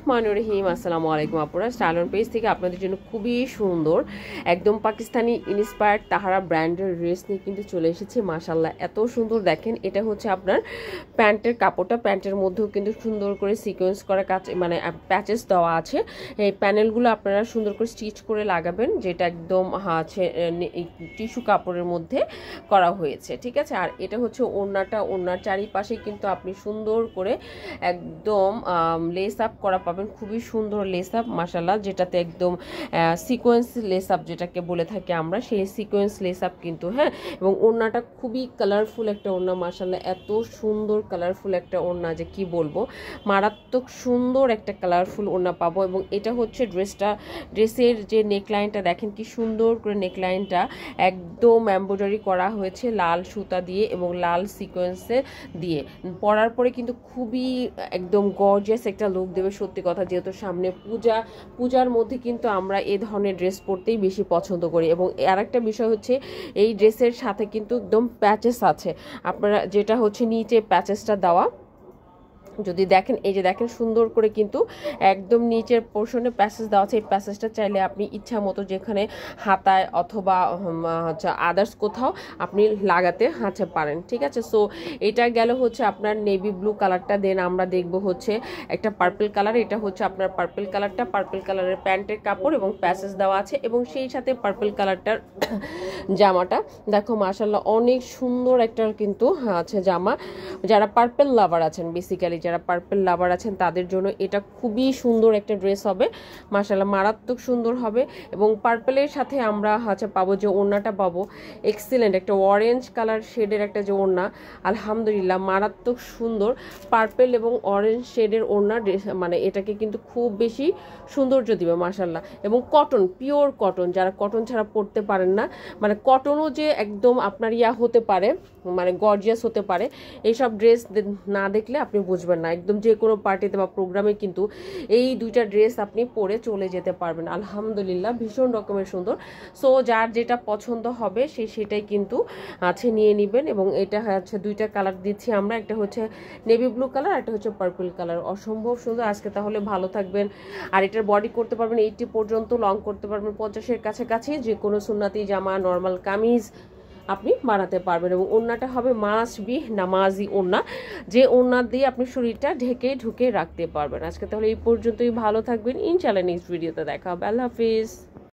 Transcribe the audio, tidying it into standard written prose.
রহমানির রহিম। আসসালামু আলাইকুম আপুরা, স্টাইল অন পেজ থেকে আপনাদের জন্য খুবই সুন্দর একদম পাকিস্তানি ইন্সপায়ার্ড তাহারা ব্র্যান্ডের ড্রেস নিয়ে কিন্তু চলে এসেছি। মাশাআল্লাহ এত সুন্দর, দেখেন এটা হচ্ছে আপনার প্যান্টের কাপড়টা, প্যান্টের মধ্যেও কিন্তু সুন্দর করে সিকোয়েন্স করা কাজ মানে প্যাচেস দেওয়া আছে। এই প্যানেলগুলো আপনারা সুন্দর করে স্টিচ করে লাগাবেন, যেটা একদম আছে টিস্যু কাপড়ের মধ্যে করা হয়েছে, ঠিক আছে। আর এটা হচ্ছে ওড়নাটা, ওড়নার চারিপাশে কিন্তু আপনি সুন্দর করে একদম লেস আপ করা পাবেন, খুবই সুন্দর লেস আপ মাশাআল্লাহ, যেটাতে একদম সিকোয়েন্স লেস আপ যেটাকে বলে থাকি আমরা, সেই সিকোয়েন্স লেস আপ কিন্তু, হ্যাঁ। এবং ওড়নাটা খুবই কালারফুল একটা ওড়না মাশাআল্লাহ, এত সুন্দর কালারফুল একটা ওড়না যে কি বলবো, মারাত্মক সুন্দর একটা কালারফুল ওড়না পাবো। এবং এটা হচ্ছে ড্রেসের যে নেকলাইনটা দেখেন কি সুন্দর করে নেকলাইনটা একদম এমব্রয়ডারি করা হয়েছে লাল সুতা দিয়ে এবং লাল সিকোয়েন্সে দিয়ে। পরার পরে কিন্তু খুবই একদম গর্জিয়াস একটা লুক দেবে, সত্যি কথা। যেহেতু সামনে পূজার মধ্যে কিন্তু আমরা এই ধরনের ড্রেস পরতেই বেশি পছন্দ করি। এবং আরেকটা বিষয় হচ্ছে এই ড্রেসের সাথে কিন্তু একদম প্যাচেস আছে, আপনারা যেটা হচ্ছে নিচে প্যাচেসটা দেওয়া, যদি দেখেন এই যে দেখেন সুন্দর করে কিন্তু একদম নিচের পোর্শনে প্যাসেজ দেওয়া আছে। এই প্যাসেজটা চাইলে আপনি ইচ্ছা মতো যেখানে হাতায় অথবা হচ্ছে আদার্স কোথাও আপনি লাগাতে পারেন, ঠিক আছে। সো এটা গেল হচ্ছে আপনার নেভি ব্লু কালারটা। দেন আমরা দেখব হচ্ছে একটা পার্পল কালার, এটা হচ্ছে আপনার পার্পল কালারটা, পার্পল কালারের প্যান্টের কাপড় এবং প্যাসেজ দেওয়া আছে এবং সেই সাথে পার্পল কালারটার জামাটা দেখো মাশাআল্লাহ অনেক সুন্দর একটা কিন্তু আছে জামা। যারা পার্পল লাভার আছেন, বেসিক্যালি যারা পার্পল লাভার আছেন তাদের জন্য এটা খুবই সুন্দর একটা ড্রেস হবে মাশাআল্লাহ, মারাত্মক সুন্দর হবে। এবং পার্পলের সাথে আমরা পাবো যে ওড়নাটা পাবো এক্সিলেন্ট একটা অরেঞ্জ কালার শেডের একটা যে ওড়না, আলহামদুলিল্লাহ মারাত্মক সুন্দর পার্পল এবং অরেঞ্জ শেডের ওড়না ড্রেস, মানে এটাকে কিন্তু খুব বেশি সৌন্দর্য দিবে মাশাআল্লাহ। এবং কটন, পিওর কটন, যারা কটন ছাড়া পরতে পারেন না, মানে কটনও যে একদম আপনার হতে পারে, মানে গর্জিয়াস হতে পারে, এইসব ড্রেস না দেখলে আপনি বুঝবেন না। একদম যে কোনো পার্টিতে বা প্রোগ্রামে কিন্তু এই দুইটা ড্রেস আপনি পরে চলে যেতে পারবেন, আলহামদুলিল্লাহ ভীষণ রকমের সুন্দর। সো যার যেটা পছন্দ হবে সেটাই কিন্তু নিয়ে নেবেন। এবং এটা হচ্ছে দুইটা কালার দিচ্ছি আমরা, একটা হচ্ছে নেভি ব্লু কালার, একটা হচ্ছে পার্পল কালার, অসম্ভব সুন্দর। আজকে তাহলে ভালো থাকবেন। আর এটার বডি করতে পারবেন 80 পর্যন্ত, লং করতে পারবেন 50-এর কাছাকাছি, যে কোনো সুন্নাতি জামা, নর্মাল কামিজ আপনি বানাতে পারবেন। এবং ওড়নাটা হবে মাস্ট বি নামাজি ওড়না, যে ওড়না দিয়ে আপনি শরীরটা ঢুকে রাখতে পারবেন। আজকে তাহলে এই পর্যন্তই, ভালো থাকবেন, ইনশাআল্লাহ নেক্সট ভিডিওতে দেখা হবে। আল্লাহ হাফিজ।